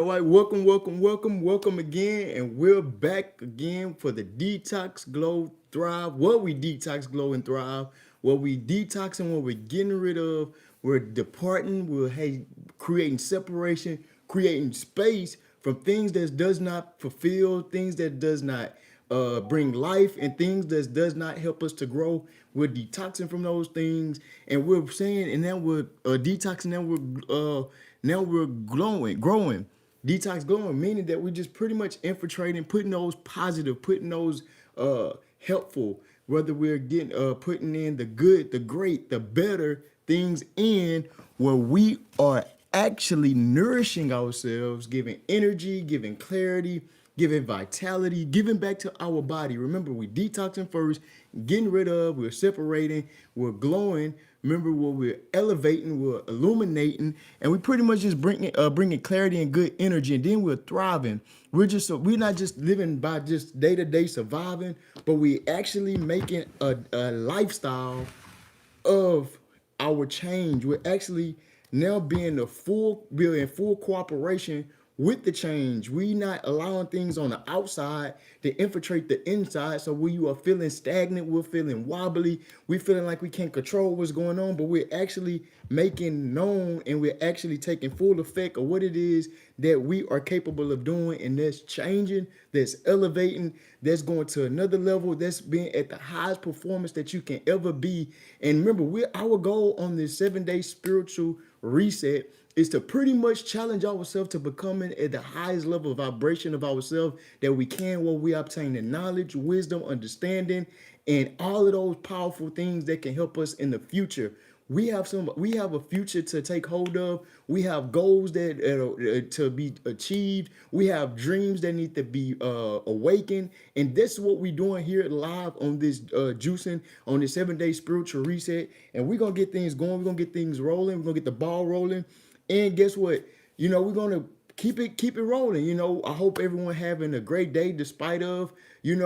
All right, welcome again, and we're back again for the Detox Glow Thrive. What we detox, glow, and thrive. What we detoxing, what we're getting rid of. We're departing. Creating separation, creating space from things that does not fulfill, things that does not bring life, and things that does not help us to grow. We're detoxing from those things, and we're saying, and then we're detoxing. Now we're growing. Detox glowing, meaning that we're just pretty much infiltrating, putting those positive, putting those helpful, whether we're getting putting in the good, the great, the better things in where we are actually nourishing ourselves, giving energy, giving clarity, giving vitality, giving back to our body. Remember, we detoxing first, getting rid of, we're separating, we're glowing. Remember, what we're elevating, we're illuminating, and we pretty much just bringing clarity and good energy, and then we're thriving. We're not just living by just day to day surviving, but we actually making a lifestyle of our change. We're actually now being in full cooperation with the change. We not allowing things on the outside to infiltrate the inside. So we are feeling stagnant, we're feeling wobbly, we're feeling like we can't control what's going on, but we're actually making known and we're actually taking full effect of what it is that we are capable of doing, and that's changing, that's elevating, that's going to another level, that's being at the highest performance that you can ever be. And remember, our goal on this 7-day spiritual reset is to pretty much challenge ourselves to becoming at the highest level of vibration of ourselves that we can, while we obtain the knowledge, wisdom, understanding, and all of those powerful things that can help us in the future. We have a future to take hold of. We have goals that to be achieved. We have dreams that need to be awakened, and this is what we're doing here live on this juicing on this 7-day spiritual reset. And we're gonna get things going. We're gonna get things rolling. We're gonna get the ball rolling. And guess what? We're gonna keep it rolling. I hope everyone having a great day despite of, you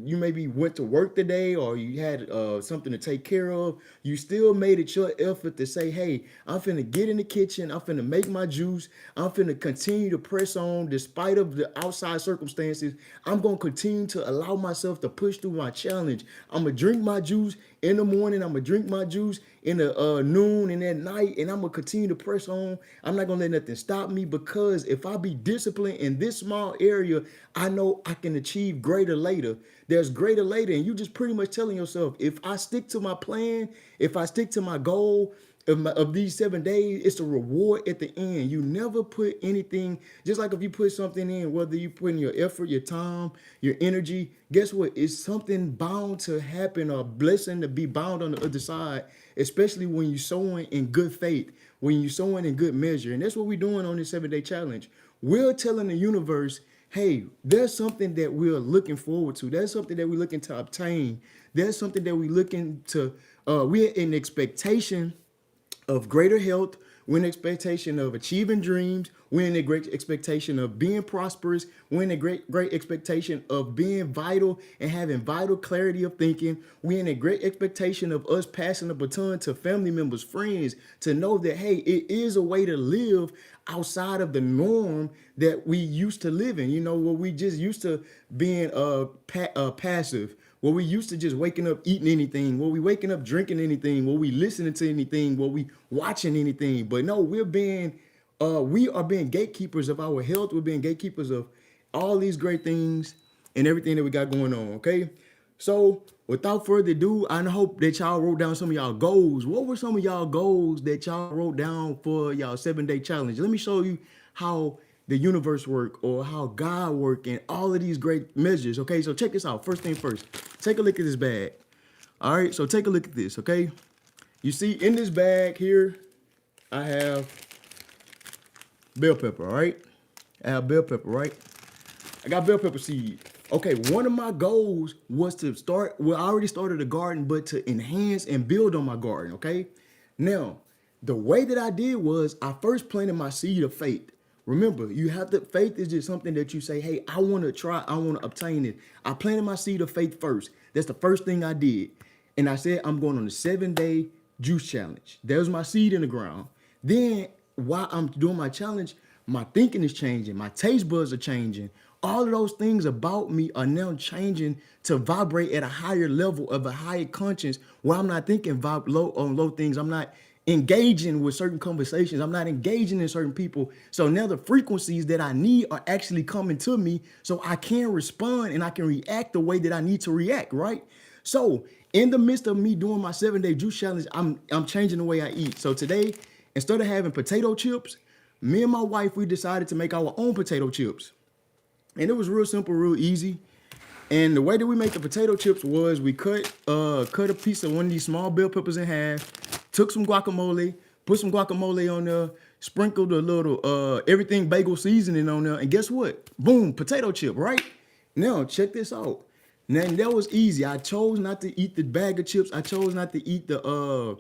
maybe went to work today, or you had something to take care of. You still made it your effort to say, hey, I'm finna get in the kitchen, I'm finna make my juice, I'm finna continue to press on despite of the outside circumstances. I'm gonna continue to allow myself to push through my challenge. I'm gonna drink my juice in the morning, I'm gonna drink my juice in the noon and at night, and I'm gonna continue to press on. I'm not gonna let nothing stop me, because if I be disciplined in this small area, I know I can achieve greater later. There's greater later, and you just pretty much telling yourself, if I stick to my plan, if I stick to my goal of these 7 days, it's a reward at the end. You never put anything, just like if you put something in, whether you put in your effort, your time, your energy, guess what? It's something bound to happen, or a blessing to be bound on the other side, especially when you're sowing in good faith, when you're sowing in good measure. And that's what we're doing on this 7-day challenge. We're telling the universe, hey, there's something that we're looking forward to. There's something that we're looking to obtain. There's something that we're looking to, we're in expectation of greater health. We're in expectation of achieving dreams. We're in a great expectation of being prosperous. We're in a great expectation of being vital and having vital clarity of thinking. We're in a great expectation of us passing the baton to family members, friends, to know that, hey, it is a way to live outside of the norm that we used to live in. Where we just used to being passive, where we used to just waking up eating anything, where we waking up drinking anything, where we listening to anything, where we watching anything. But no, we are being gatekeepers of our health. We're being gatekeepers of all these great things and everything that we got going on. Okay, so without further ado, I hope that y'all wrote down some of y'all goals. What were some of y'all goals that y'all wrote down for y'all 7-day challenge? Let me show you how the universe work, or how God work, and all of these great measures. Okay, so check this out. First thing first, take a look at this bag. All right, so take a look at this. Okay, you see in this bag here, I have bell pepper. All right, I have bell pepper. Right, I got bell pepper seed. Okay, one of my goals was to start. Well, I already started a garden, but to enhance and build on my garden. Okay, now the way that I did was I first planted my seed of faith. Remember, you have to, faith is just something that you say, hey, I want to try, I want to obtain it. I planted my seed of faith first. That's the first thing I did. And I said, I'm going on a 7-day juice challenge. There's my seed in the ground. Then while I'm doing my challenge, my thinking is changing, my taste buds are changing. All of those things about me are now changing to vibrate at a higher level of a higher conscience where I'm not thinking low on low things. I'm not engaging with certain conversations. I'm not engaging in certain people. So now the frequencies that I need are actually coming to me so I can respond and I can react the way that I need to react, right? So in the midst of me doing my 7-day juice challenge, I'm changing the way I eat. So today, instead of having potato chips, me and my wife, we decided to make our own potato chips. And it was real simple, real easy. And the way that we make the potato chips was we cut a piece of one of these small bell peppers in half, took some guacamole, put some guacamole on there, sprinkled a little everything bagel seasoning on there, and guess what? Boom, potato chip, right? Now check this out. Now that was easy. I chose not to eat the bag of chips. I chose not to eat the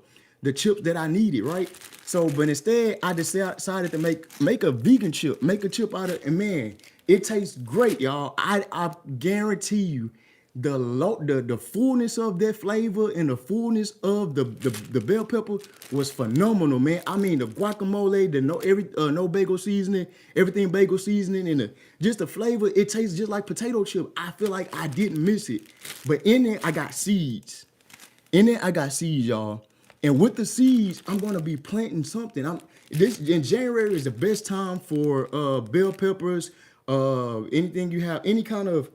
chips that I needed, right? So, but instead, I decided to make a vegan chip, make a chip out of, and man, it tastes great, y'all. I guarantee you, the fullness of that flavor and the fullness of the bell pepper was phenomenal, man. I mean, the guacamole, the no bagel seasoning, everything bagel seasoning, and just the flavor, it tastes just like potato chip. I feel like I didn't miss it, but in it, I got seeds. In it, I got seeds, y'all. And with the seeds, I'm gonna be planting something. This in January is the best time for bell peppers. Anything you have, any kind of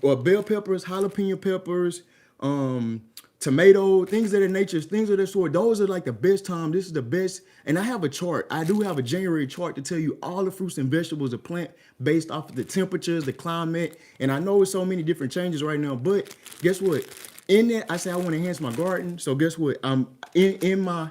bell peppers, jalapeno peppers, tomato, things of that nature, things of that sort. Those are like the best time. This is the best. And I have a chart. I do have a January chart to tell you all the fruits and vegetables to plant based off of the temperatures, the climate. And I know it's so many different changes right now, but guess what? In that, I say I want to enhance my garden. So guess what? I'm in my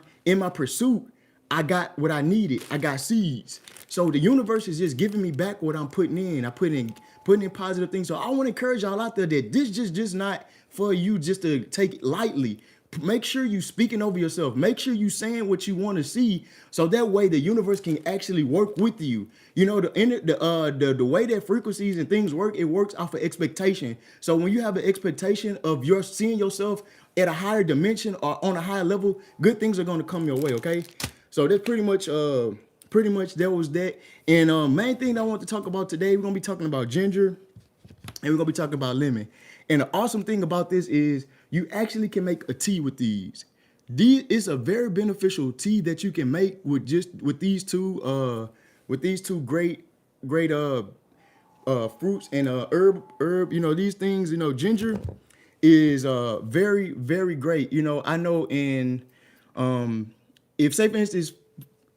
pursuit. I got what I needed. I got seeds. So the universe is just giving me back what I'm putting in. I putting in positive things. So I want to encourage y'all out there that this just not for you just to take it lightly. Make sure you speaking over yourself. Make sure you saying what you want to see, so that way the universe can actually work with you. You know, the way that frequencies and things work, it works off of expectation. So when you have an expectation of your seeing yourself at a higher dimension or on a higher level, good things are going to come your way. Okay, so that's pretty much that was that. And main thing that I want to talk about today, we're gonna be talking about ginger, and we're gonna be talking about lemon. And the awesome thing about this is you actually can make a tea with these. These is a very beneficial tea that you can make with these two great fruits and herb. You know, these things. You know, ginger is very great. You know, I know in if say for instance,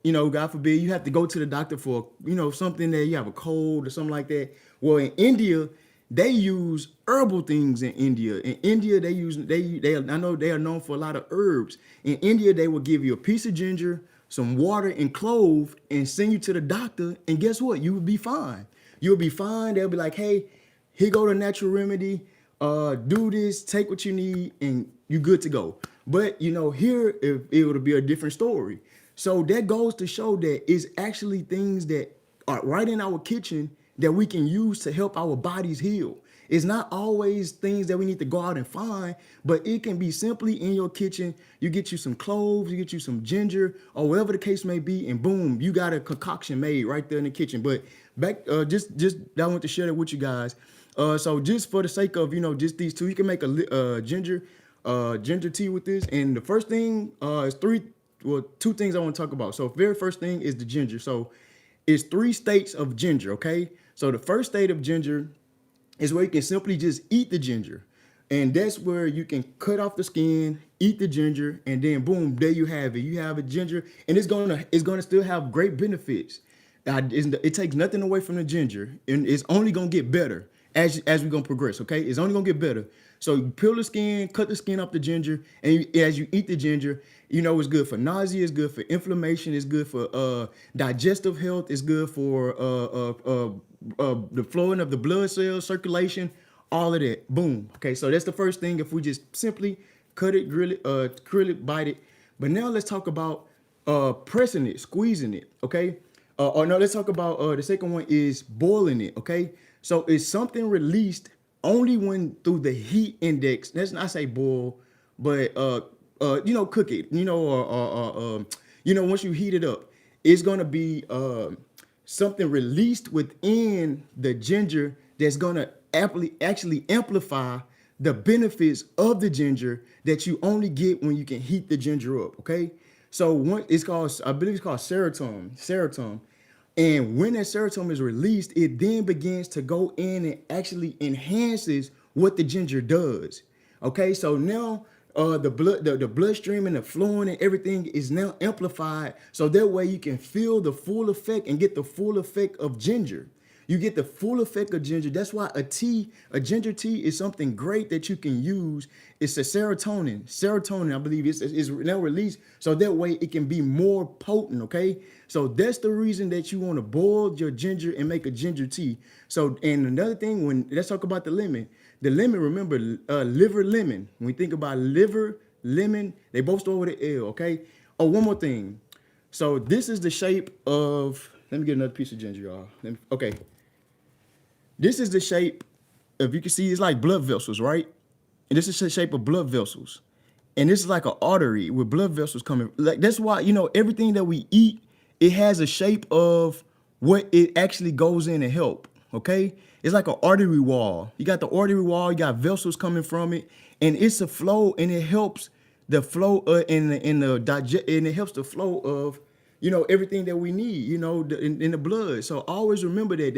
you know, God forbid, you have to go to the doctor for, you know, something that you have a cold or something like that. Well, in India, they use herbal things in India. In India, I know they are known for a lot of herbs. In India, they will give you a piece of ginger, some water and clove, and send you to the doctor. And guess what? You will be fine. You'll be fine. They'll be like, hey, here go the natural remedy. Do this, take what you need, and you're good to go. But you know, here it would be a different story. So that goes to show that it's actually things that are right in our kitchen that we can use to help our bodies heal. It's not always things that we need to go out and find, but it can be simply in your kitchen. You get you some cloves, you get you some ginger, or whatever the case may be, and boom, you got a concoction made right there in the kitchen. But back, just I want to share that with you guys. So just for the sake of, you know, just these two, you can make a ginger tea with this. And the first thing is two things I want to talk about. So very first thing is the ginger. So it's 3 states of ginger, okay? So the first state of ginger is where you can simply just eat the ginger. And that's where you can cut off the skin, eat the ginger, and then boom, there you have it. You have a ginger, and it's gonna still have great benefits. It takes nothing away from the ginger, and it's only gonna get better as we're gonna progress. Okay, it's only gonna get better. So you peel the skin, cut the skin off the ginger, and as you eat the ginger, you know it's good for nausea, it's good for inflammation, it's good for digestive health, it's good for the flowing of the blood cells, circulation, all of that. Boom. Okay, so that's the first thing. If we just simply cut it, grill it, bite it. But now let's talk about pressing it, squeezing it. Okay. Or no, let's talk about the second one is boiling it. Okay. So it's something released only when through the heat index. Let's not say boil, but you know, cook it. You know, once you heat it up, it's gonna be something released within the ginger that's gonna actually amplify the benefits of the ginger that you only get when you can heat the ginger up. Okay, so one it's called, I believe it's called serotonin. And when that serotonin is released, it then begins to go in and actually enhances what the ginger does. Okay, so now the bloodstream and the flowing and everything is now amplified, so that way you can feel the full effect and get the full effect of ginger. You get the full effect of ginger. That's why a ginger tea is something great that you can use. It's a serotonin. Serotonin, I believe, is now released, so that way it can be more potent, okay? So that's the reason that you want to boil your ginger and make a ginger tea. So, and another thing, let's talk about the lemon. The lemon, remember, liver lemon. When we think about liver, lemon, they both start with an L, okay? Oh, one more thing. So this is the shape of, let me get another piece of ginger, y'all. Okay. This is the shape, if you can see, it's like blood vessels, right? And this is the shape of blood vessels. And this is like an artery with blood vessels coming. Like, that's why, everything that we eat, it has a shape of what it actually goes in and help. Okay? It's like an artery wall. You got the artery wall, you got vessels coming from it, and it's a flow, and it helps the flow and it helps the flow of everything that we need, in the blood. So always remember that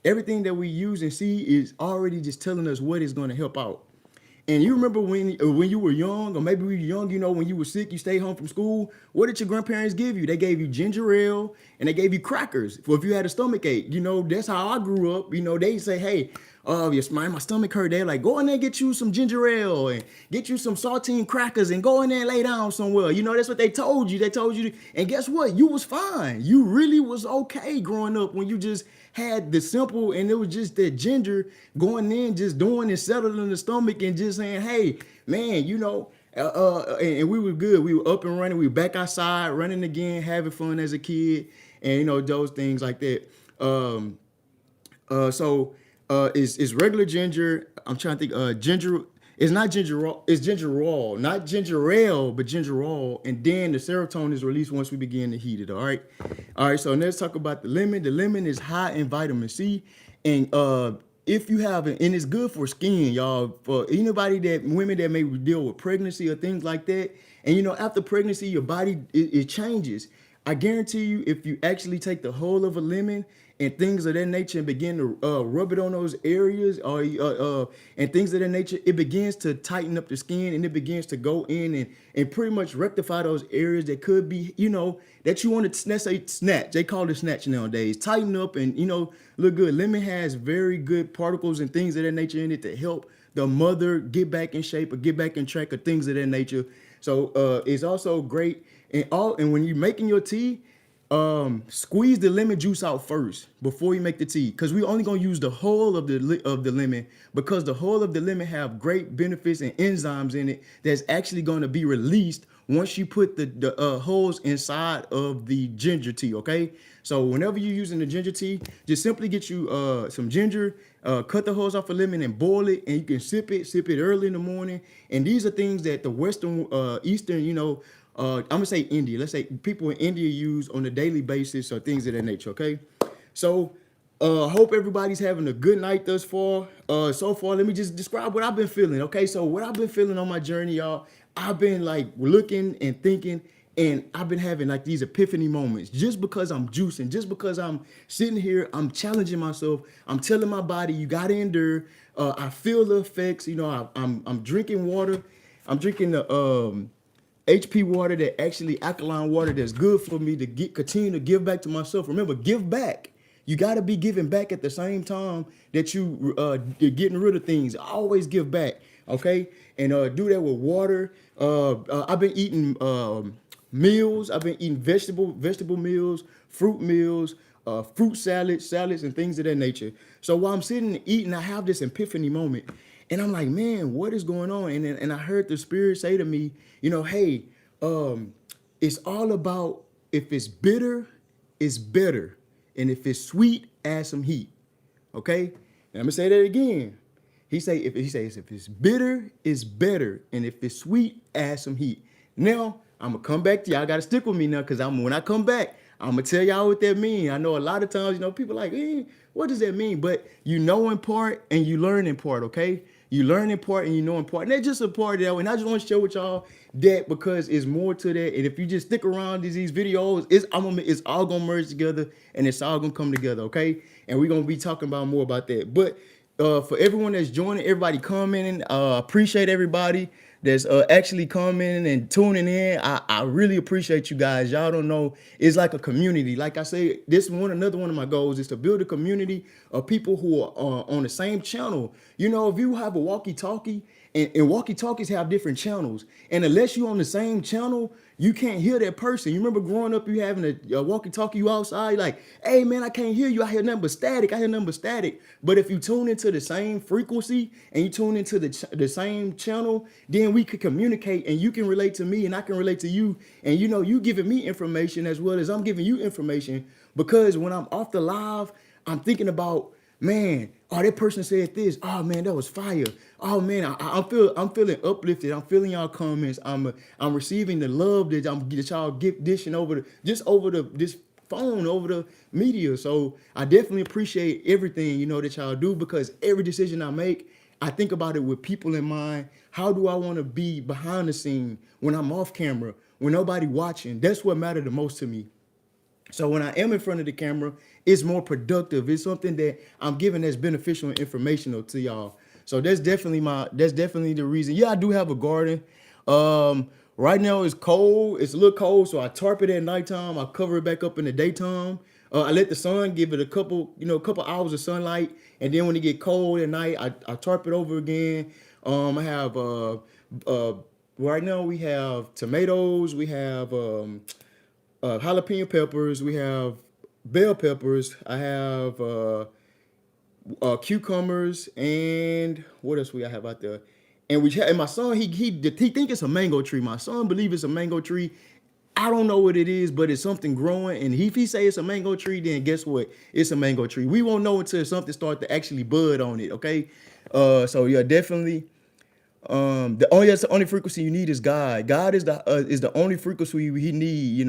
everything that we use and see is already just telling us what is going to help out. And you remember when you were young, or maybe we were young, when you were sick, you stayed home from school. What did your grandparents give you? They gave you ginger ale and they gave you crackers for if you had a stomach ache. That's how I grew up. They say, hey, yes, my stomach hurt. They're like, go in there and get you some ginger ale and get you some saltine crackers and go in there and lay down somewhere. That's what they told you. They told you and guess what? You was fine. You really was okay growing up when you just had the simple, and it was just that ginger going in, just doing and settling in the stomach and just saying, hey, man, and we were good. We were up and running. We were back outside, running again, having fun as a kid, and those things like that. It's regular ginger. I'm trying to think. Ginger. It's not ginger raw. It's ginger raw, not ginger ale, but ginger raw. And then the serotonin is released once we begin to heat it. All right. So let's talk about the lemon. The lemon is high in vitamin C, and if you have it, and it's good for skin, y'all. For anybody women that may deal with pregnancy or things like that, and after pregnancy, your body it changes. I guarantee you, if you actually take the whole of a lemon and things of that nature and begin to rub it on those areas or and things of that nature, it begins to tighten up the skin and it begins to go in and pretty much rectify those areas that could be, that you want to, let's say, snatch. They call it snatch nowadays. Tighten up and, look good. Lemon has very good particles and things of that nature in it to help the mother get back in shape or get back in track of things of that nature. So it's also great. And when you're making your tea, squeeze the lemon juice out first before you make the tea, because we're only gonna use the whole of the lemon, because the whole of the lemon have great benefits and enzymes in it that's actually going to be released once you put the holes inside of the ginger tea. Okay, so whenever you're using the ginger tea, just simply get you some ginger, cut the holes off a lemon and boil it, and you can sip it early in the morning. And these are things that the Western Eastern, I'm gonna say India. Let's say people in India use on a daily basis or things of that nature. Okay, so hope everybody's having a good night thus far. So far, let me just describe what I've been feeling. Okay, so what I've been feeling on my journey, y'all, I've been like looking and thinking, and I've been having like these epiphany moments just because I'm juicing, just because I'm sitting here, I'm challenging myself, I'm telling my body, you gotta endure. I feel the effects. I'm drinking water. I'm drinking the HP water, that actually alkaline water that's good for me to continue to give back to myself. Remember, give back. You got to be giving back at the same time that you're getting rid of things. Always give back, okay? And do that with water. I've been eating meals. I've been eating vegetable meals, fruit meals, fruit salads, and things of that nature. So while I'm sitting and eating, I have this epiphany moment. And I'm like, man, what is going on? And I heard the Spirit say to me, hey, it's all about, if it's bitter, it's better. And if it's sweet, add some heat. Okay? And I'm gonna say that again. He says if it's bitter, it's better. And if it's sweet, add some heat. Now, I'm gonna come back to y'all. Gotta stick with me now, because when I come back, I'm gonna tell y'all what that mean. I know a lot of times, people like, what does that mean? But you know in part and you learn in part, okay? You learn in part and you know in part. And that's just a part of that. And I just want to share with y'all that because it's more to that. And if you just stick around these videos, it's all gonna merge together and it's all gonna come together, okay? And we're gonna be talking about more about that. But for everyone that's joining, everybody commenting, appreciate everybody that's actually commenting and tuning in. I really appreciate you guys. Y'all don't know, it's like a community. Like I say, another one of my goals is to build a community of people who are on the same channel. If you have a walkie-talkie, and walkie-talkies have different channels, and unless you're on the same channel, you can't hear that person. You remember growing up, you having a walkie-talkie, you outside, like, hey man, I can't hear you. I hear nothing but static. I hear nothing but static. But if you tune into the same frequency and you tune into the same channel, then we could communicate, and you can relate to me and I can relate to you. And you giving me information as well as I'm giving you information, because when I'm off the live, I'm thinking about, man, oh, that person said this. Oh man, that was fire. Oh man, I'm feeling uplifted. I'm feeling y'all comments. I'm receiving the love that y'all dishing over this phone, over the media. So I definitely appreciate everything that y'all do, because every decision I make, I think about it with people in mind. How do I want to be behind the scene when I'm off camera, when nobody watching? That's what mattered the most to me. So when I am in front of the camera, it's more productive. It's something that I'm giving that's beneficial and informational to y'all. So that's definitely the reason. Yeah, I do have a garden. Right now it's cold. It's a little cold, so I tarp it at nighttime. I cover it back up in the daytime. I let the sun give it a couple hours of sunlight, and then when it get cold at night, I tarp it over again. I have right now we have tomatoes. We have jalapeno peppers. We have bell peppers. I have cucumbers, and what else we have out there? And my son, he think it's a mango tree. My son believe it's a mango tree. I don't know what it is, but it's something growing. And if he say it's a mango tree, then guess what? It's a mango tree. We won't know until something start to actually bud on it. Okay. So yeah, definitely. That's the only frequency you need is God. God is the only frequency we need.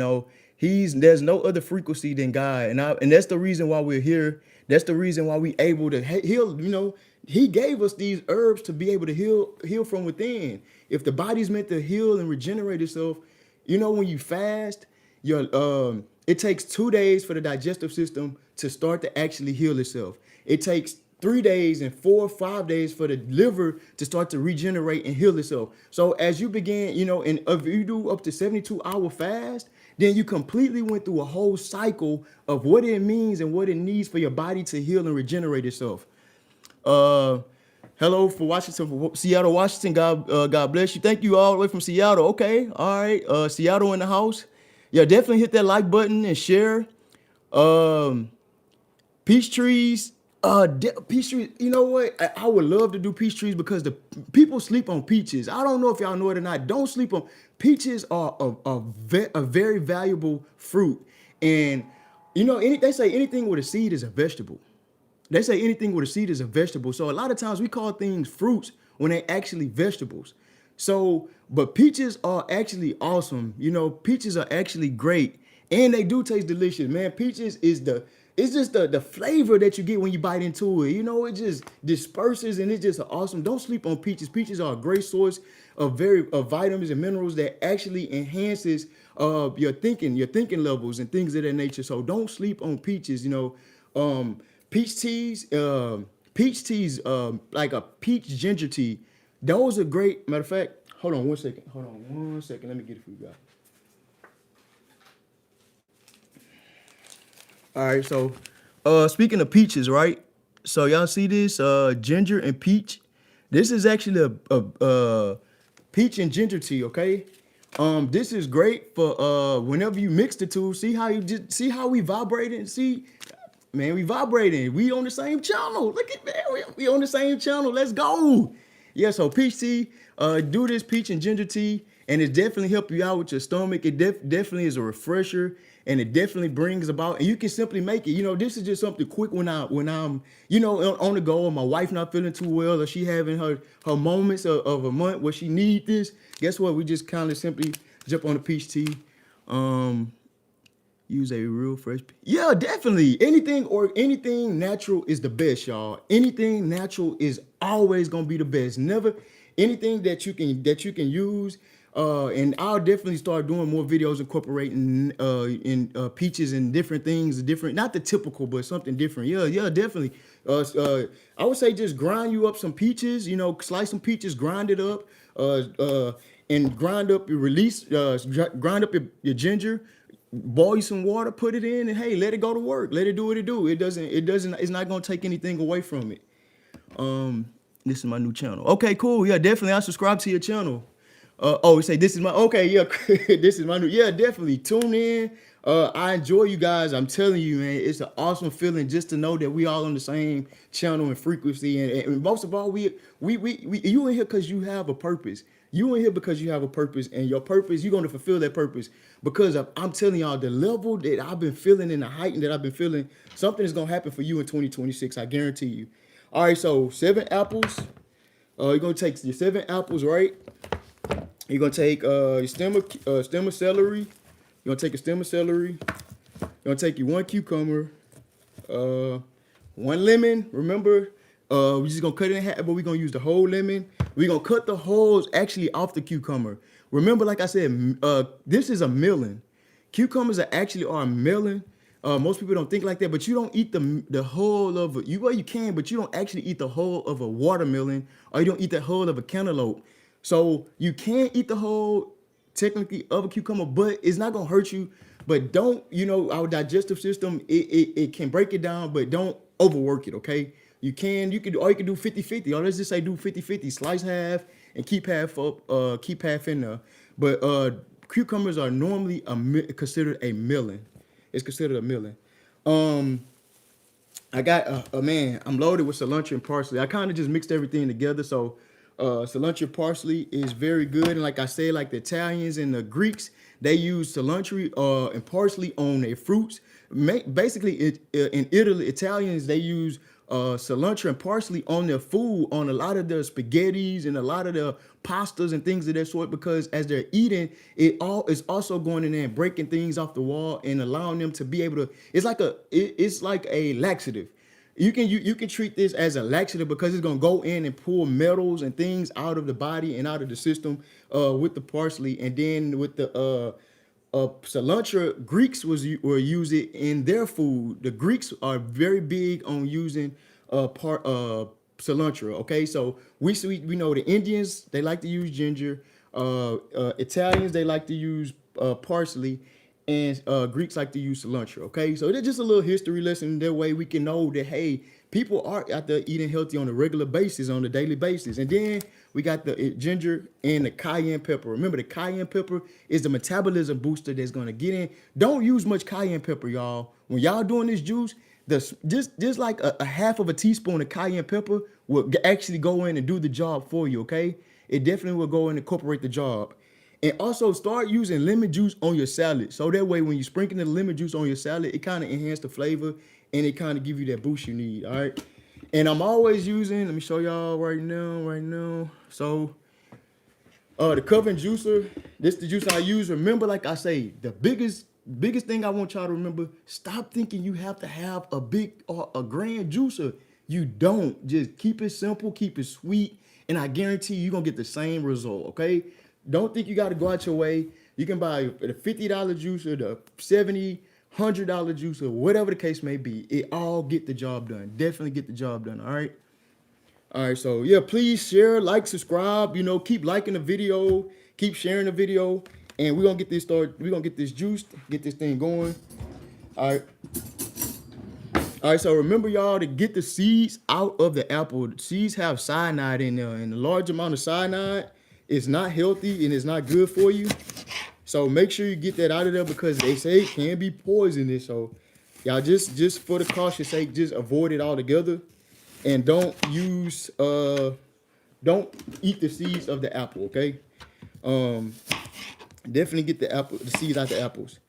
There's no other frequency than God, and that's the reason why we're here. That's the reason why we able to heal. He gave us these herbs to be able to heal from within. If the body's meant to heal and regenerate itself, when you fast, it takes 2 days for the digestive system to start to actually heal itself. It takes 3 days and 4 or 5 days for the liver to start to regenerate and heal itself. So as you begin, and if you do up to 72-hour fast, then you completely went through a whole cycle of what it means and what it needs for your body to heal and regenerate itself. Hello for Washington, for Seattle, Washington. God bless you. Thank you all the way from Seattle. Okay, all right. Seattle in the house. Yeah, definitely hit that like button and share. Peach trees. Peach trees. You know what? I would love to do peach trees because the people sleep on peaches. I don't know if y'all know it or not. Don't sleep on peaches. Are a very valuable fruit, and they say anything with a seed is a vegetable. They say anything with a seed is a vegetable. So a lot of times we call things fruits when they're actually vegetables. So, but peaches are actually awesome. Peaches are actually great, and they do taste delicious, man. Peaches it's just the flavor that you get when you bite into it. It just disperses, and it's just awesome. Don't sleep on peaches. Peaches are a great source of vitamins and minerals that actually enhances your thinking levels and things of that nature. So don't sleep on peaches. Peach teas, like a peach ginger tea. Those are great. Matter of fact, hold on one second. Let me get it for you guys. All right, so speaking of peaches, right? So y'all see this ginger and peach. This is actually a peach and ginger tea, okay? This is great for whenever you mix the two. See how we vibrating? See, man, we vibrating. We on the same channel. Look at that. We on the same channel. Let's go. Yeah, so peach tea, do this peach and ginger tea, and it definitely help you out with your stomach. It definitely is a refresher, and it definitely brings about, and you can simply make it. This is just something quick when I'm, on the go, and my wife not feeling too well, or she having her moments of a month where she need this. Guess what? We just kind of simply jump on the peach tea. Use a real fresh. Yeah, definitely. Anything natural is the best, y'all. Anything natural is always gonna be the best. Never anything that you can use. And I'll definitely start doing more videos incorporating in peaches and different things, different, not the typical, but something different. Yeah, yeah, definitely. I would say just grind you up some peaches. Slice some peaches, grind it up, and grind up your grind up your ginger, boil some water, put it in, and hey, let it go to work. Let it do what it do. It's not gonna take anything away from it. This is my new channel. Okay, cool. Yeah, definitely. I subscribe to your channel. Say this is my okay. Yeah, this is my new. Yeah, definitely tune in. I enjoy you guys. I'm telling you, man, it's an awesome feeling just to know that we all on the same channel and frequency. And most of all, we you in here because you have a purpose. You in here because you have a purpose, and your purpose, you're gonna fulfill that purpose. Because I'm telling y'all, the level that I've been feeling and the height that I've been feeling, something is gonna happen for you in 2026. I guarantee you. All right, so 7 apples. You're gonna take your 7 apples, right? You're gonna take your stem of celery. You're gonna take a stem of celery. You're gonna take your 1 cucumber, 1 lemon. Remember, we're just gonna cut it in half, but we're gonna use the whole lemon. We're gonna cut the holes actually off the cucumber. Remember, like I said, this is a melon. Cucumbers are a melon. Most people don't think like that, but you don't eat the whole of it. You can, but you don't actually eat the whole of a watermelon, or you don't eat the whole of a cantaloupe. So you can eat the whole technically of a cucumber, but it's not gonna hurt you. But don't, our digestive system, it can break it down, but don't overwork it, okay? You can do 50-50, or let's just say do 50-50, slice half and keep half up, keep half in there. But cucumbers are normally considered a melon. It's considered a melon. I got man, I'm loaded with cilantro and parsley. I kind of just mixed everything together. So cilantro and parsley is very good. And like I said, like the Italians and the Greeks, they use cilantro and parsley on their fruits. Basically, in Italy, Italians, they use cilantro and parsley on their food, on a lot of their spaghettis and a lot of their pastas and things of that sort, because as they're eating, it's also going in there and breaking things off the wall and allowing them to be able to. It's like a laxative. You can treat this as a laxative because it's gonna go in and pull metals and things out of the body and out of the system with the parsley, and then with the cilantro. Greeks were use it in their food. The Greeks are very big on using cilantro. Okay, so we know the Indians, they like to use ginger. Italians, they like to use parsley, and Greeks like to use cilantro. Okay, so it's just a little history lesson. That way we can know that, hey, people are out there eating healthy on a regular basis, on a daily basis. And then we got the ginger and the cayenne pepper. Remember, the cayenne pepper is the metabolism booster that's gonna get in. Don't use much cayenne pepper, y'all. When y'all doing this juice, just like a half of a teaspoon of cayenne pepper will actually go in and do the job for you. Okay, it definitely will go in and incorporate the job. And also start using lemon juice on your salad. So that way when you sprinkle the lemon juice on your salad, it kind of enhances the flavor and it kind of give you that boost you need. All right. And I'm always using, let me show y'all right now. So the covering juicer, this is the juice I use. Remember, like I say, the biggest thing I want y'all to remember, stop thinking you have to have a big or a grand juicer. You don't. Just keep it simple, keep it sweet, and I guarantee you're gonna get the same result, okay? Don't think you gotta go out your way. You can buy the $50 juicer, the $70, $100 juicer, whatever the case may be. It all get the job done. Definitely get the job done, all right? All right, so yeah, please share, like, subscribe, keep liking the video, keep sharing the video, and we're gonna get this started. We're gonna get this juiced, get this thing going. All right. All right, so remember, y'all, to get the seeds out of the apple. The seeds have cyanide in there, and a large amount of cyanide is not healthy and it's not good for you. So make sure you get that out of there because they say it can be poisonous. So y'all just for the cautious sake, just avoid it altogether, and don't eat the seeds of the apple. Okay, definitely get the seeds out the apples.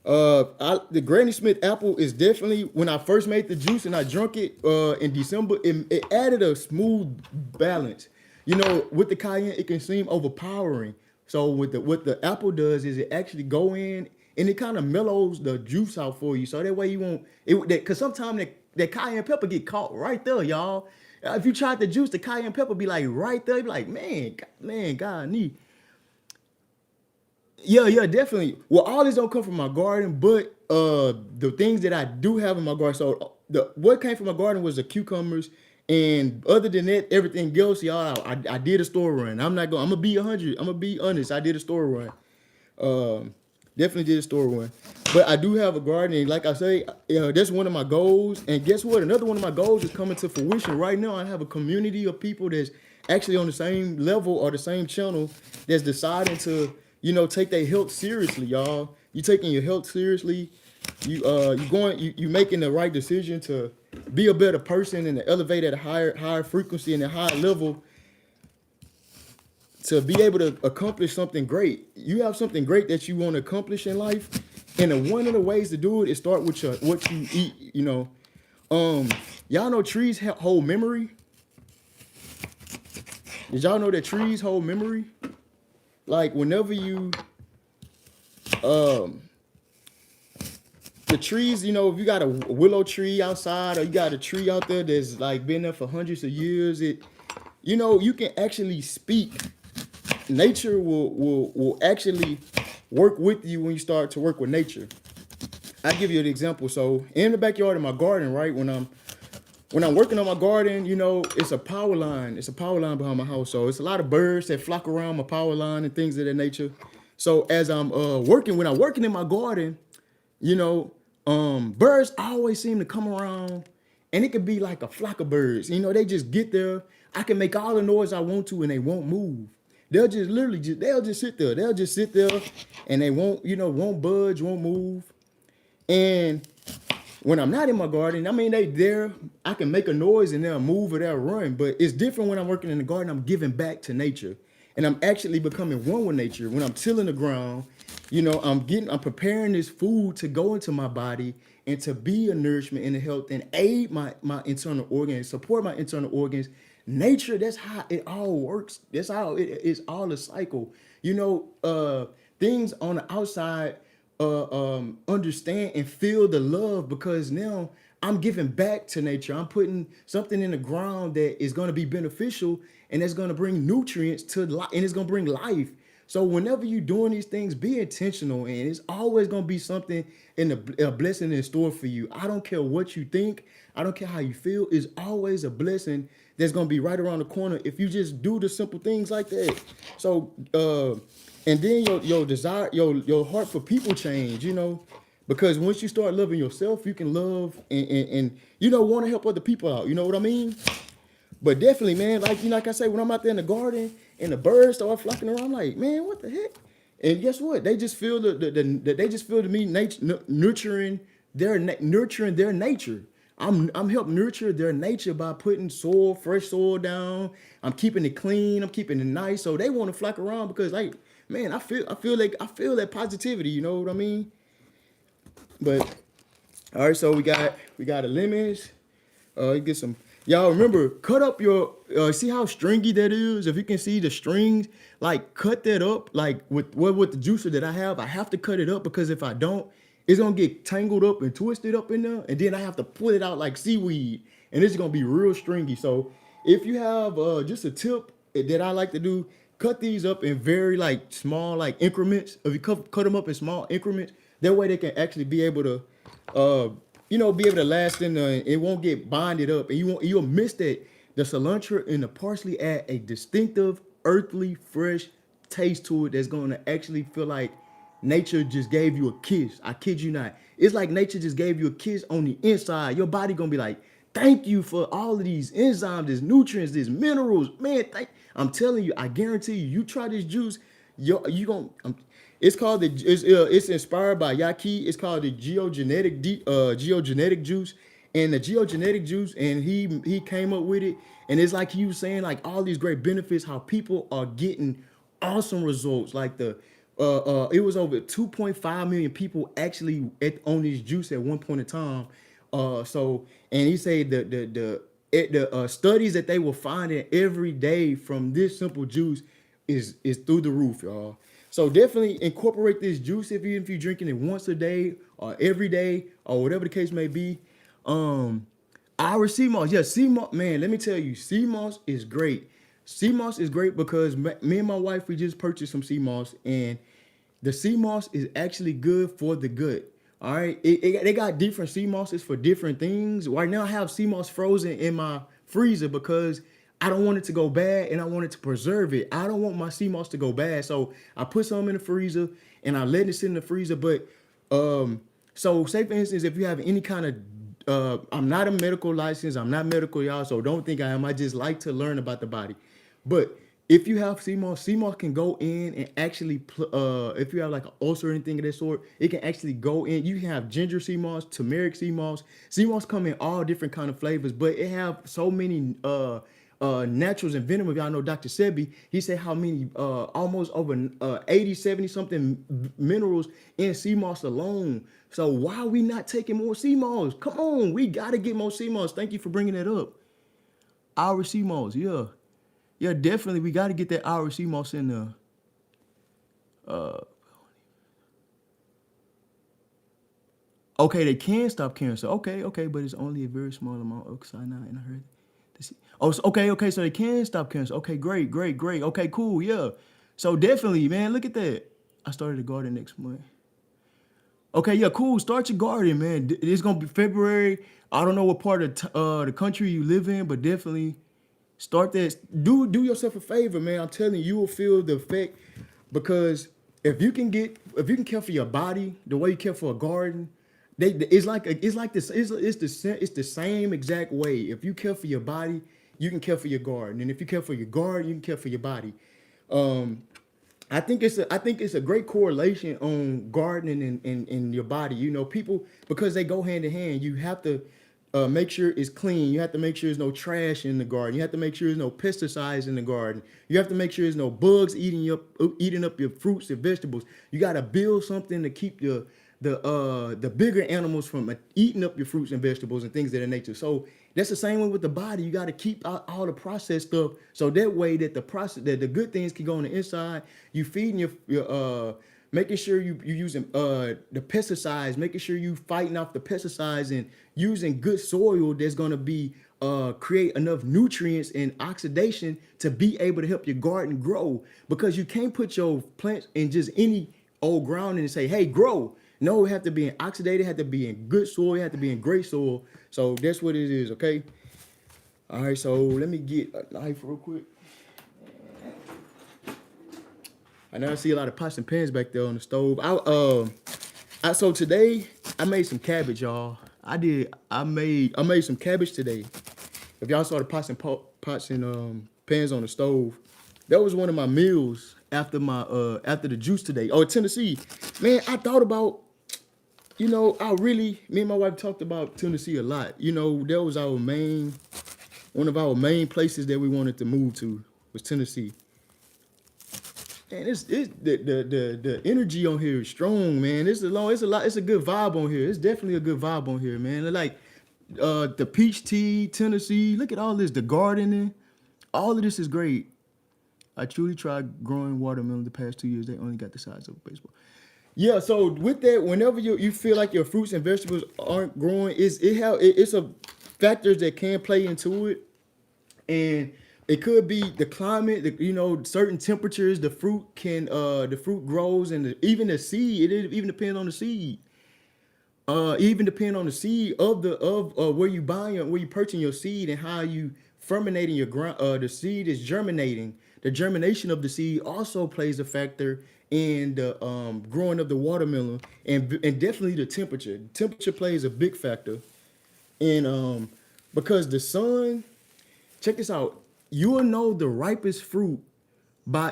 The Granny Smith apple is definitely, when I first made the juice and I drunk it in December, it added a smooth balance. With the cayenne, it can seem overpowering. So what the apple does is it actually go in and it kind of mellows the juice out for you. So that way you won't it because sometimes that cayenne pepper get caught right there, y'all. If you tried the juice, the cayenne pepper be like right there. You be like, man, God, need. Yeah, definitely. Well, all this don't come from my garden, but the things that I do have in my garden. So the what came from my garden was the cucumbers, and other than that, everything else, y'all, I did a store run. I'm not going. I'm gonna be 100. I'm gonna be honest. I did a store run. Um, Definitely did a store one. But I do have a garden, and like I say, that's one of my goals. And guess what? Another one of my goals is coming to fruition right now. I have a community of people that's actually on the same level or the same channel that's deciding to, take their health seriously, y'all. You taking your health seriously. You making the right decision to be a better person and to elevate at a higher frequency and a higher level to be able to accomplish something great. You have something great that you want to accomplish in life, and one of the ways to do it is start with what you eat. Um, y'all know trees hold memory. Did y'all know that trees hold memory? Like whenever you, um, the trees, if you got a willow tree outside or you got a tree out there that's like been there for hundreds of years, you can actually speak. Nature will actually work with you when you start to work with nature. I give you an example. So in the backyard of my garden, right, when I'm working on my garden, it's a power line. It's a power line behind my house. So it's a lot of birds that flock around my power line and things of that nature. So as I'm when I'm working in my garden, birds always seem to come around, and it could be like a flock of birds. They just get there. I can make all the noise I want to, and they won't move. They'll just literally they'll just sit there. They'll just sit there, and they won't budge, won't move. And when I'm not in my garden, I mean they there. I can make a noise and they'll move or they'll run. But it's different when I'm working in the garden. I'm giving back to nature, and I'm actually becoming one with nature. When I'm tilling the ground, I'm preparing this food to go into my body and to be a nourishment and a health and aid my internal organs, support my internal organs. Nature, that's how it all works. That's how it's all a cycle. Things on the outside understand and feel the love because now I'm giving back to nature. I'm putting something in the ground that is going to be beneficial and that's going to bring nutrients to life and it's going to bring life. So whenever you're doing these things, be intentional, and it's always going to be something in a blessing in store for you. I don't care what you think. I don't care how you feel. It's always a blessing that's going to be right around the corner if you just do the simple things like that. So, and then your desire, your heart for people change, because once you start loving yourself, you can love and want to help other people out. You know what I mean? But definitely, man, like I say, when I'm out there in the garden and the birds start flocking around, I'm like, man, what the heck? And guess what? They just feel they just feel to me nature, nurturing their nature. I'm helping nurture their nature by putting fresh soil down. I'm keeping it clean. I'm keeping it nice, so they want to flock around because, like, man, I feel that positivity. You know what I mean? But all right, so we got the lemons. Get some. Y'all remember, cut up your. See how stringy that is? If you can see the strings, like cut that up. Like with the juicer that I have to cut it up because if I don't, it's gonna get tangled up and twisted up in there, and then I have to pull it out like seaweed, and it's gonna be real stringy. So if you have just a tip that I like to do, cut these up in very like small like increments. If you cut them up in small increments, that way they can actually be able to be able to last in there. It won't get bonded up, and you'll miss that. The cilantro and the parsley add a distinctive, earthly, fresh taste to it that's going to actually feel like nature just gave you a kiss. I kid you not. It's like nature just gave you a kiss on the inside. Your body gonna be like, thank you for all of these enzymes, these nutrients, these minerals, man. I'm telling you, I guarantee you, you try this juice, you gonna. It's called it's inspired by Yaki. It's called the geogenetic juice, and the geogenetic juice, and he came up with it, and it's like he was saying like all these great benefits, how people are getting awesome results. Like it was over 2.5 million people actually on this juice at one point in time. And he said the studies that they were finding every day from this simple juice is through the roof, y'all. So definitely incorporate this juice if you're drinking it once a day or every day or whatever the case may be. Um, our sea moss, yeah, sea moss, man. Let me tell you, sea moss is great. Sea moss is great because me and my wife we just purchased some sea moss, and the sea moss is actually good for the gut. All right, they got different sea mosses for different things. Right now, I have sea moss frozen in my freezer because I don't want it to go bad and I want it to preserve it. I don't want my sea moss to go bad, so I put some in the freezer and I let it sit in the freezer. But so say for instance, if you have any kind of I'm not a medical license, I'm not medical, y'all, so don't think I am. I just like to learn about the body. But if you have sea moss can go in and actually, if you have like an ulcer or anything of that sort, it can actually go in. You can have ginger sea moss, turmeric sea moss. Sea moss come in all different kind of flavors, but it have so many naturals and venom. If y'all know Dr. Sebi, he said how many, almost over 80, 70 something minerals in sea moss alone. So why are we not taking more sea moss? Come on, we gotta get more sea moss. Thank you for bringing that up. Our sea moss, yeah. Yeah, definitely. We got to get that Irish sea moss in there. Okay, they can stop cancer. Okay, okay, but it's only a very small amount of cyanide in her. Oh, okay, okay, so they can stop cancer. Okay, great, great, great. Okay, cool, yeah. So definitely, man, look at that. I started a garden next month. Okay, yeah, cool. Start your garden, man. It's gonna be February. I don't know what part of the country you live in, but definitely start that. Do yourself a favor, man. I'm telling you, you will feel the effect because if you can care for your body the way you care for a garden, it's like this. It's the same exact way. If you care for your body, you can care for your garden, and if you care for your garden, you can care for your body. Um, I think it's a great correlation on gardening and your body. You know, people because they go hand in hand. You have to make sure it's clean. You have to make sure there's no trash in the garden. You have to make sure there's no pesticides in the garden. You have to make sure there's no bugs eating up your fruits and vegetables. You got to build something to keep the bigger animals from eating up your fruits and vegetables and things of that nature. So that's the same way with the body. You got to keep out all the processed stuff so that way that the good things can go on the inside. You feeding your making sure you using the pesticides, making sure you fighting off the pesticides and using good soil that's gonna be create enough nutrients and oxidation to be able to help your garden grow. Because you can't put your plants in just any old ground and say, hey, grow. No, it have to be in oxidated, it have to be in good soil, it have to be in great soil. So that's what it is, okay? All right, so let me get a knife real quick. I now see a lot of pots and pans back there on the stove. So today I made some cabbage, y'all. I made some cabbage today. If y'all saw the pots and pans on the stove, that was one of my meals after the juice today. Oh, Tennessee, man, I thought about me and my wife talked about Tennessee a lot. You know, that was one of our main places that we wanted to move to was Tennessee. And it's the energy on here is strong, man. It's a good vibe on here. It's definitely a good vibe on here, man. Like the peach tea, Tennessee. Look at all this, the gardening. All of this is great. I truly tried growing watermelon the past 2 years. They only got the size of a baseball. Yeah, so with that, whenever you feel like your fruits and vegetables aren't growing, it's a factors that can play into it, and it could be the climate, certain temperatures. The fruit grows, and even the seed. It even depends on the seed. Even depend on the seed of where you purchasing your seed and how you ferminating your ground. The seed is germinating. The germination of the seed also plays a factor in the growing of the watermelon, and definitely the temperature. Temperature plays a big factor, and because the sun. Check this out. You will know the ripest fruit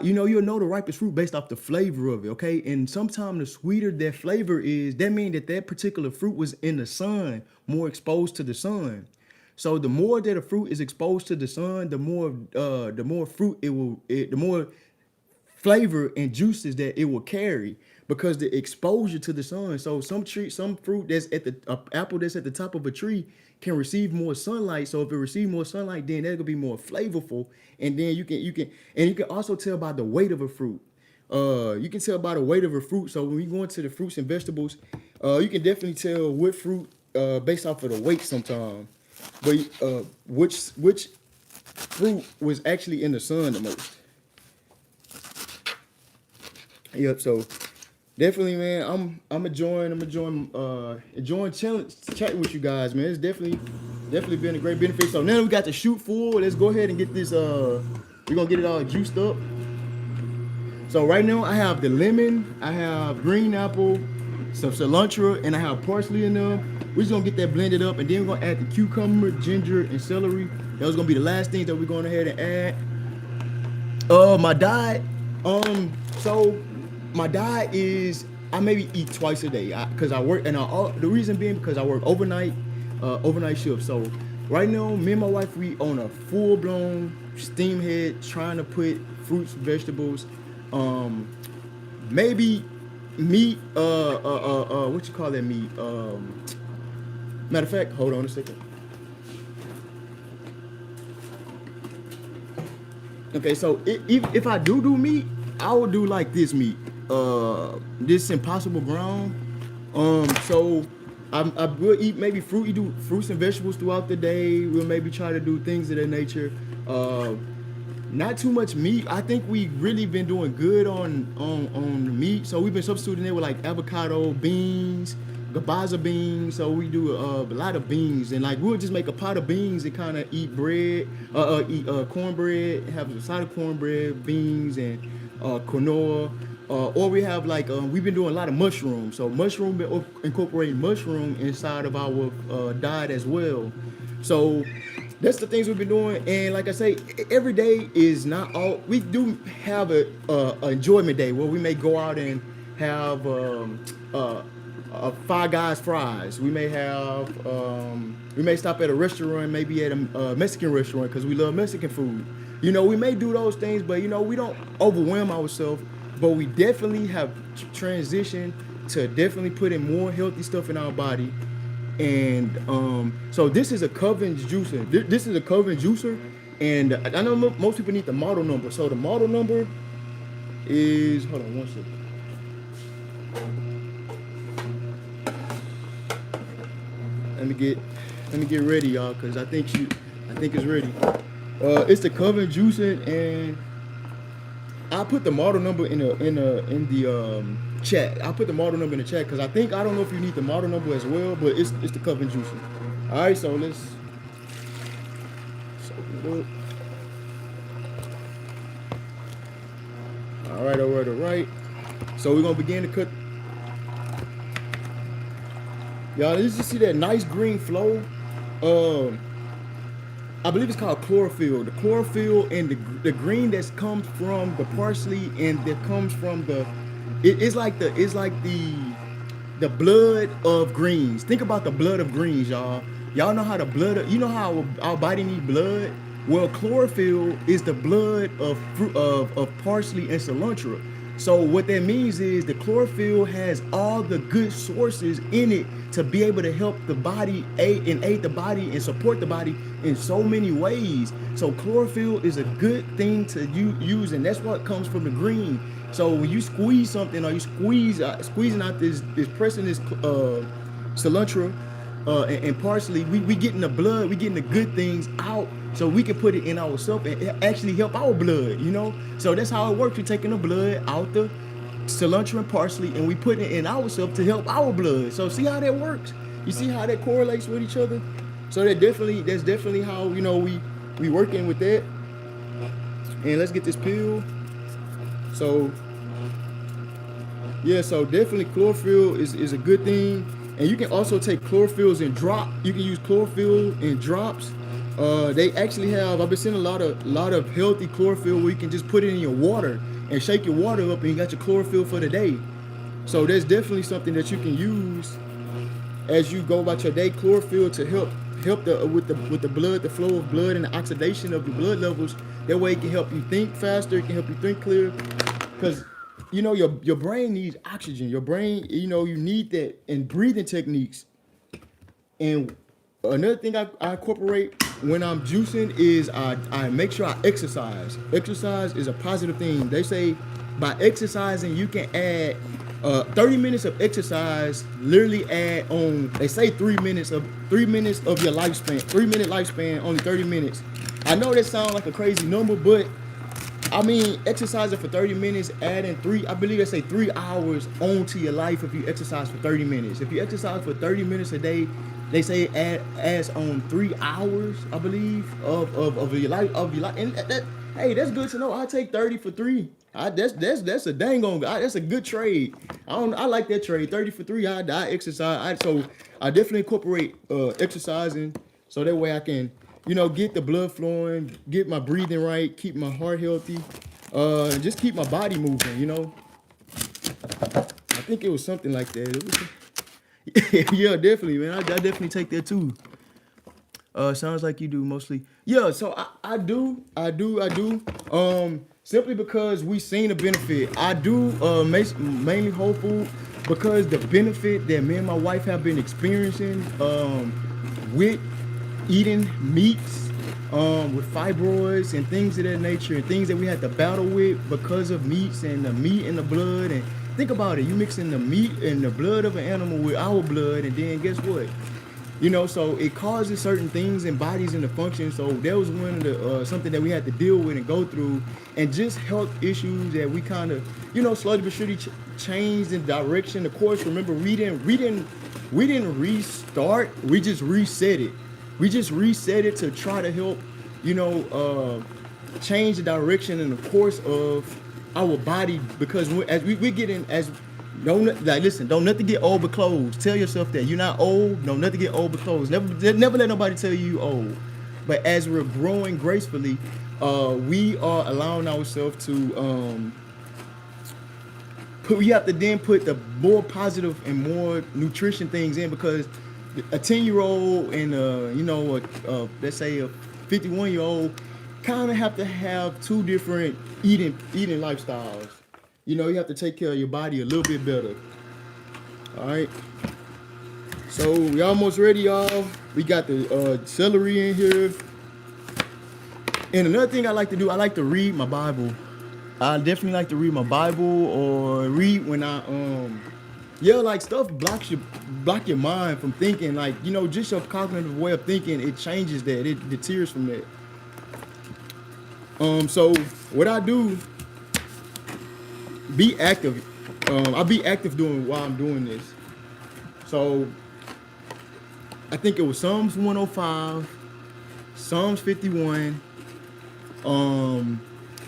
you'll know the ripest fruit based off the flavor of it, okay? And sometimes the sweeter that flavor is, that means that particular fruit was in the sun, more exposed to the sun. So the more that a fruit is exposed to the sun, the more fruit the more flavor and juices that it will carry because the exposure to the sun. So some fruit that's at the apple that's at the top of a tree can receive more sunlight. So if it receives more sunlight, then that's gonna be more flavorful. And then you can also tell by the weight of a fruit. You can tell by the weight of a fruit. So when we go into the fruits and vegetables, you can definitely tell what fruit based off of the weight sometimes. But which fruit was actually in the sun the most. Yep. So definitely, man. Enjoying chatting with you guys, man. It's definitely been a great benefit. So now we got the shoot full. Let's go ahead and get this. We're gonna get it all juiced up. So right now I have the lemon, I have green apple, some cilantro, and I have parsley in them. We're just gonna get that blended up, and then we're gonna add the cucumber, ginger, and celery. Those gonna be the last things that we're going ahead and add. My diet. So my diet is I maybe eat twice a day because I work, and the reason being because I work overnight shift. So right now, me and my wife we on a full blown steam head trying to put fruits, vegetables, maybe meat. What you call that meat? Matter of fact, hold on a second. Okay, so if I do meat, I would do like this meat. This Impossible Ground. So I will eat maybe fruits and vegetables throughout the day. We'll maybe try to do things of that nature. Not too much meat. I think we really been doing good on the meat. So we've been substituting it with like avocado, beans, gabaza beans. So we do a lot of beans, and like we'll just make a pot of beans and kind of eat bread, eat cornbread, have a side of cornbread, beans, and quinoa. Or we have like we've been doing a lot of mushrooms. So incorporating mushroom inside of our diet as well. So that's the things we've been doing. And like I say, every day is not all. We do have a enjoyment day where we may go out and have Five Guys fries. We may have we may stop at a restaurant, maybe at a Mexican restaurant because we love Mexican food. You know, we may do those things, but you know, we don't overwhelm ourselves. But we definitely have transitioned to definitely putting more healthy stuff in our body. And so this is a Coven juicer. This is a Coven juicer, and I know most people need the model number. So the model number is, hold on one second. Let me get ready, y'all, because I think it's ready. It's the Coven juicing, and I put the model number in the chat. I put the model number in the chat because I don't know if you need the model number as well, but it's the Coven juicing. All right, so let's open it up. All right. So we're gonna begin to cut. Y'all, you see that nice green flow? I believe it's called chlorophyll. The chlorophyll and the green that comes from the parsley and that comes from it's like the blood of greens. Think about the blood of greens, y'all. Y'all know how you know how our body needs blood? Well, chlorophyll is the blood of parsley and cilantro. So what that means is the chlorophyll has all the good sources in it to be able to help the body aid the body and support the body in so many ways. So chlorophyll is a good thing to use, and that's what comes from the green. So when you squeeze something, or you squeezing out pressing this cilantro and parsley, we getting the blood, we getting the good things out, so we can put it in ourselves and actually help our blood, you know. So that's how it works. We're taking the blood out the cilantro and parsley, and we put it in ourselves to help our blood. So see how that works? You see how that correlates with each other? So that's definitely how, you know, we working with that. And let's get this pill. So yeah, so definitely chlorophyll is a good thing. And you can also take chlorophylls in drop. You can use chlorophyll in drops. They actually have. I've been seeing a lot of healthy chlorophyll where you can just put it in your water and shake your water up, and you got your chlorophyll for the day. So there's definitely something that you can use as you go about your day. Chlorophyll to help with the blood, the flow of blood, and the oxidation of your blood levels. That way, it can help you think faster. It can help you think clear, because you know your brain needs oxygen. Your brain, you know, you need that in breathing techniques. And another thing I incorporate when I'm juicing is I make sure I exercise. Exercise is a positive thing. They say by exercising, you can add 30 minutes of exercise. Literally add on. They say 3 minutes of your lifespan. 3 minute lifespan, only 30 minutes. I know that sounds like a crazy number, but I mean, exercising for 30 minutes, adding I believe they say 3 hours onto your life if you exercise for 30 minutes. If you exercise for 30 minutes a day, they say adds on 3 hours, I believe, of your life. And hey, that's good to know. I take 30 for three. That's a dang on. That's a good trade. I like that trade. 30 for three. I exercise. So I definitely incorporate exercising, so that way I can, get the blood flowing, get my breathing right, keep my heart healthy, just keep my body moving. I think it was something like that. Yeah, definitely, man. I definitely take that too. Sounds like you do mostly. Yeah, so I do. Simply because we seen the benefit. I do mainly whole food because the benefit that me and my wife have been experiencing with eating meats, with fibroids and things of that nature, and things that we had to battle with because of meats and the meat and the blood. And think about it, you mixing the meat and the blood of an animal with our blood, and then guess what? So it causes certain things in bodies and the function. So that was one of the something that we had to deal with and go through, and just health issues that we kind of, slowly but surely changed in direction. Of course, remember we didn't restart. We just reset it. We just reset it to try to help, change the direction and the course of our body, because as we get in, as don't listen. Don't nothing get old but clothes. Tell yourself that you're not old. Don't nothing get old but clothes. Never let nobody tell you old. But as we're growing gracefully, we are allowing ourselves to we have to then put the more positive and more nutrition things in, because a 10-year-old and let's say a 51-year-old kind of have to have two different eating lifestyles. You have to take care of your body a little bit better. All right. So we almost ready, y'all. We got the celery in here. And another thing I like to do, I like to read my Bible. I definitely like to read my Bible, or read when like stuff block your mind from thinking, like, just your cognitive way of thinking, it changes that. It deters from that. So what I do, be active. I'll be active while I'm doing this. So I think it was Psalms 105, Psalms 51.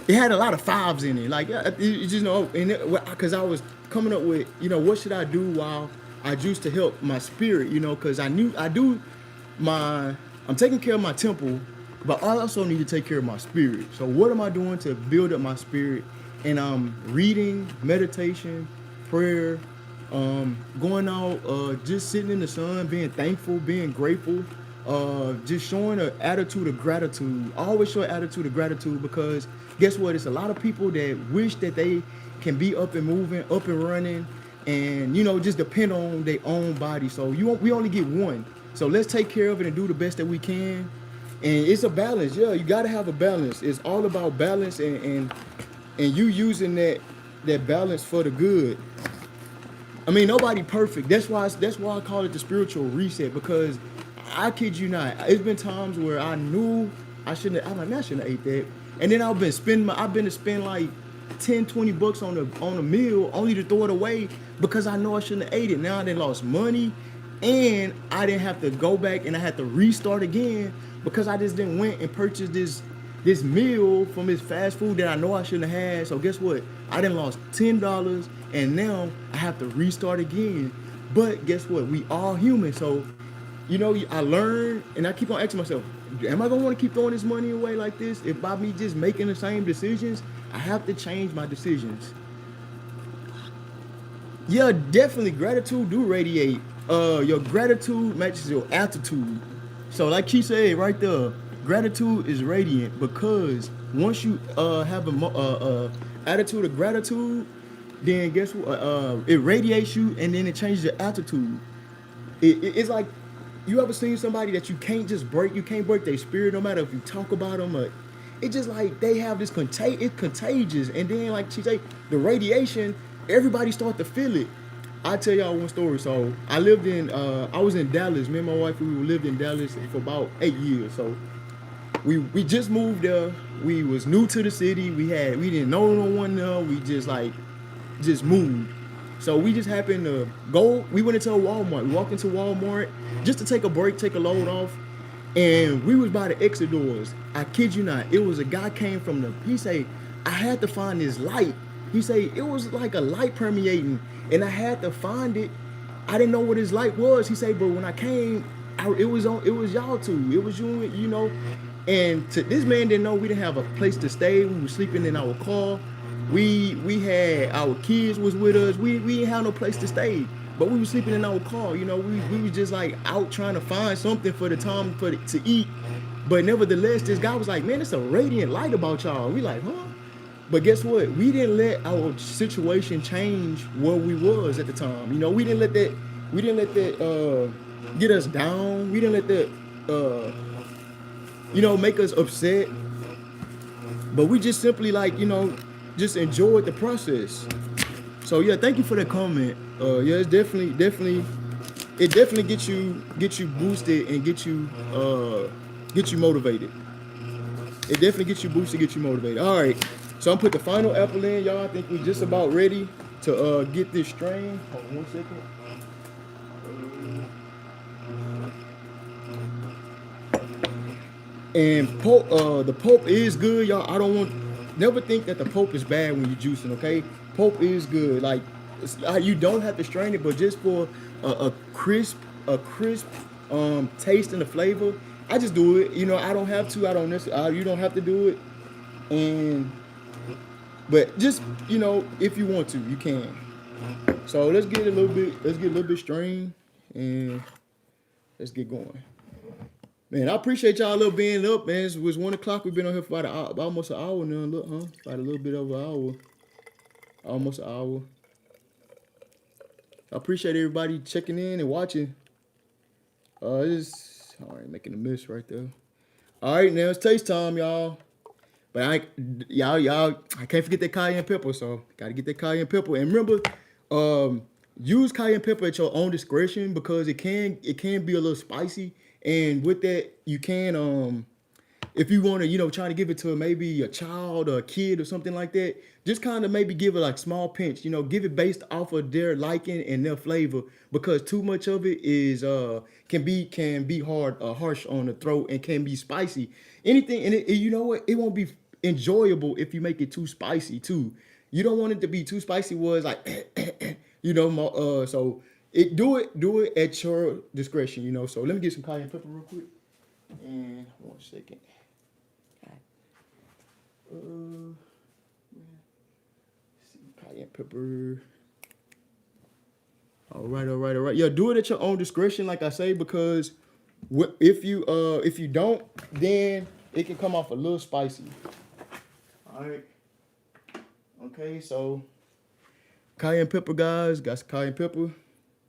It had a lot of fives in it. Like, because I was coming up with, what should I do while I choose to help my spirit, because I'm taking care of my temple, but I also need to take care of my spirit. So what am I doing to build up my spirit? And I'm reading, meditation, prayer, going out, just sitting in the sun, being thankful, being grateful, just showing an attitude of gratitude. I always show an attitude of gratitude, because guess what? It's a lot of people that wish that they can be up and moving, up and running, and just depend on their own body. So we only get one. So let's take care of it and do the best that we can. And it's a balance. Yeah, you gotta have a balance. It's all about balance, and you using that balance for the good. I mean, nobody perfect. That's why I call it the spiritual reset, because I kid you not, it's been times where I knew I shouldn't have ate that, and then I've been to spend like $10-20 on a meal, only to throw it away because I know I shouldn't have ate it. Now I done lost money, and I didn't have to go back and I had to restart again because I just didn't went and purchased this meal from this fast food that I know I shouldn't have had. So guess what? I done lost $10, and now I have to restart again. But guess what? We all human. So, I learn, and I keep on asking myself, am I gonna want to keep throwing this money away like this? If by me just making the same decisions, I have to change my decisions. Yeah, definitely. Gratitude do radiate. Your gratitude matches your attitude. So like she said right there, gratitude is radiant, because once you have a attitude of gratitude, then guess what? It radiates you, and then it changes your attitude. It's like, you ever seen somebody that you can't break their spirit, no matter if you talk about them, It's just like they have this it's contagious, and then like she say, the radiation, everybody start to feel it. I tell y'all one story. So I was in Dallas. Me and my wife, we lived in Dallas for about 8 years. So we just moved there. We was new to the city. We didn't know no one there. We just moved. So we just happened to go. We went into a Walmart. We walked into Walmart just to take a break, take a load off, and we was by the exit doors. I kid you not. It was a guy came from the. He say, I had to find this light. He say it was like a light permeating, and I had to find it. I didn't know what his light was. He said, but when I came, it was on. It was y'all two. It was you. You know. And this man didn't know we didn't have a place to stay. We were sleeping in our car. We had our kids was with us. We didn't have no place to stay, but we were sleeping in our car. You know, we was just like out trying to find something for the time to eat. But nevertheless, this guy was like, man, it's a radiant light about y'all. We like, huh? But guess what? We didn't let our situation change where we was at the time. You know, we didn't let that get us down. We didn't let that make us upset. But we just simply like, just enjoyed the process. So yeah, thank you for that comment. Yeah, it's definitely gets you boosted and get you motivated. It definitely gets you boosted, get you motivated. All right, so I'm put the final apple in, y'all. I think we just about ready to get this strain. Hold on 1 second. And the pulp is good, y'all. Never think that the pulp is bad when you're juicing, okay? Pulp is good. Like, you don't have to strain it, but just for a crisp taste and the flavor, I just do it. I don't have to. I don't necessarily. You don't have to do it. But just if you want to, you can. So let's get a little bit strained, and let's get going. Man, I appreciate y'all little being up, man. It was 1 o'clock. We've been on here for about almost an hour now. Look, huh? About a little bit over an hour. Almost an hour. I appreciate everybody checking in and watching. All right, making a miss right there. All right, now it's taste time, y'all. But I can't forget that cayenne pepper, so gotta get that cayenne pepper. And remember, use cayenne pepper at your own discretion because it can be a little spicy. And with that, you can, if you want to, try to give it to maybe a child or a kid or something like that, just kind of maybe give it like small pinch, give it based off of their liking and their flavor, because too much of it is can be harsh on the throat and can be spicy. Anything, and you know what? It won't be enjoyable if you make it too spicy too. You don't want it to be too spicy. Was like, so. Do it at your discretion, So let me get some cayenne pepper real quick. And 1 second. Cayenne pepper. All right. Yeah, do it at your own discretion, like I say, because if you don't, then it can come off a little spicy. All right. Okay, so cayenne pepper, guys. Got some cayenne pepper.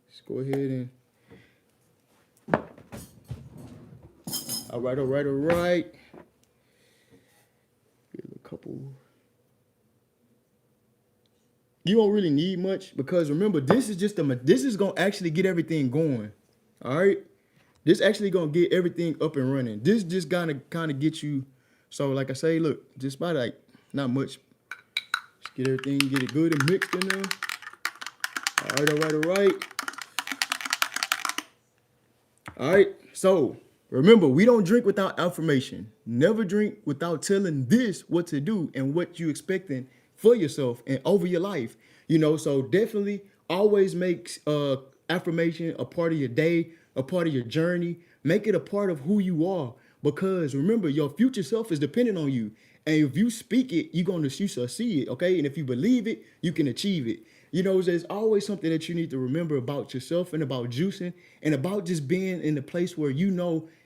Let's go ahead and. All right. Get a couple. You don't really need much because remember, this is gonna actually get everything going. All right, this actually gonna get everything up and running. This just gonna kind of get you. So like I say, look, just by like not much. Just get everything, get it good and mixed in there. All right. All right, so remember, we don't drink without affirmation. Never drink without telling this what to do and what you expecting for yourself and over your life. So definitely always make affirmation a part of your day, a part of your journey. Make it a part of who you are, because remember, your future self is dependent on you. And if you speak it, you shall see it, okay? And if you believe it, you can achieve it. There's always something that you need to remember about yourself and about juicing and about just being in the place where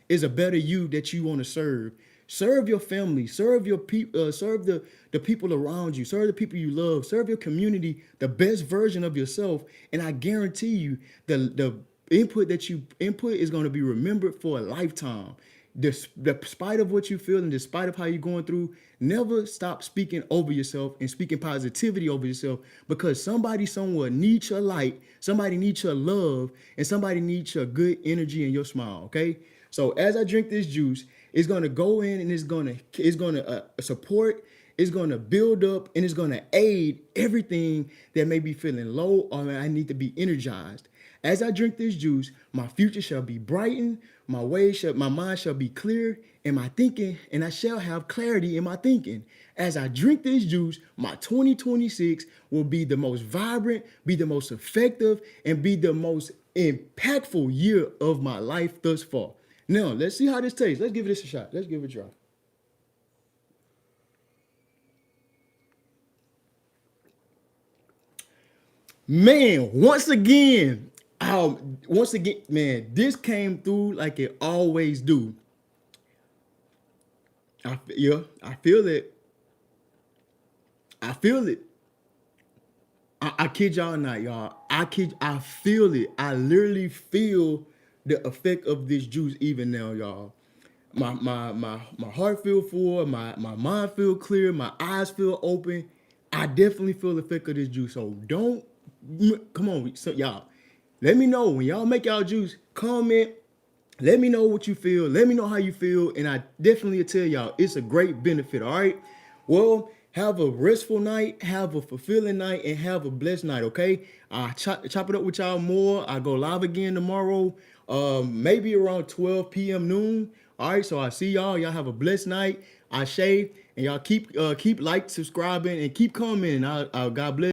is a better you that you want to serve. Serve your family, serve your people, serve the people around you, serve the people you love, serve your community, the best version of yourself. And I guarantee you the input is going to be remembered for a lifetime. despite of what you feel and despite of how you're going through, never stop speaking over yourself and speaking positivity over yourself, because somebody somewhere needs your light, somebody needs your love, and somebody needs your good energy and your smile. Okay. So as I drink this juice, it's gonna go in and it's gonna support, it's gonna build up, and it's gonna aid everything that may be feeling low or I need to be energized. As I drink this juice, my future shall be brightened, my mind shall be clear, and my thinking, and I shall have clarity in my thinking. As I drink this juice, my 2026 will be the most vibrant, be the most effective, and be the most impactful year of my life thus far. Now, let's see how this tastes. Let's give this a shot. Let's give it a try. Man, once again, man, this came through like it always do. Yeah, I feel it. I feel it. I kid y'all not, y'all. I feel it. I literally feel the effect of this juice even now, y'all. My heart feel full, my mind feel clear, my eyes feel open. I definitely feel the effect of this juice. So don't come on, so y'all. Let me know when y'all make y'all juice. Comment. Let me know what you feel. Let me know how you feel, and I definitely tell y'all it's a great benefit. All right. Well, have a restful night, have a fulfilling night, and have a blessed night. Okay. I chop it up with y'all more. I go live again tomorrow, maybe around 12 p.m. noon. All right. So I see y'all. Y'all have a blessed night. I shave, and y'all keep like, subscribing, and keep commenting. God bless.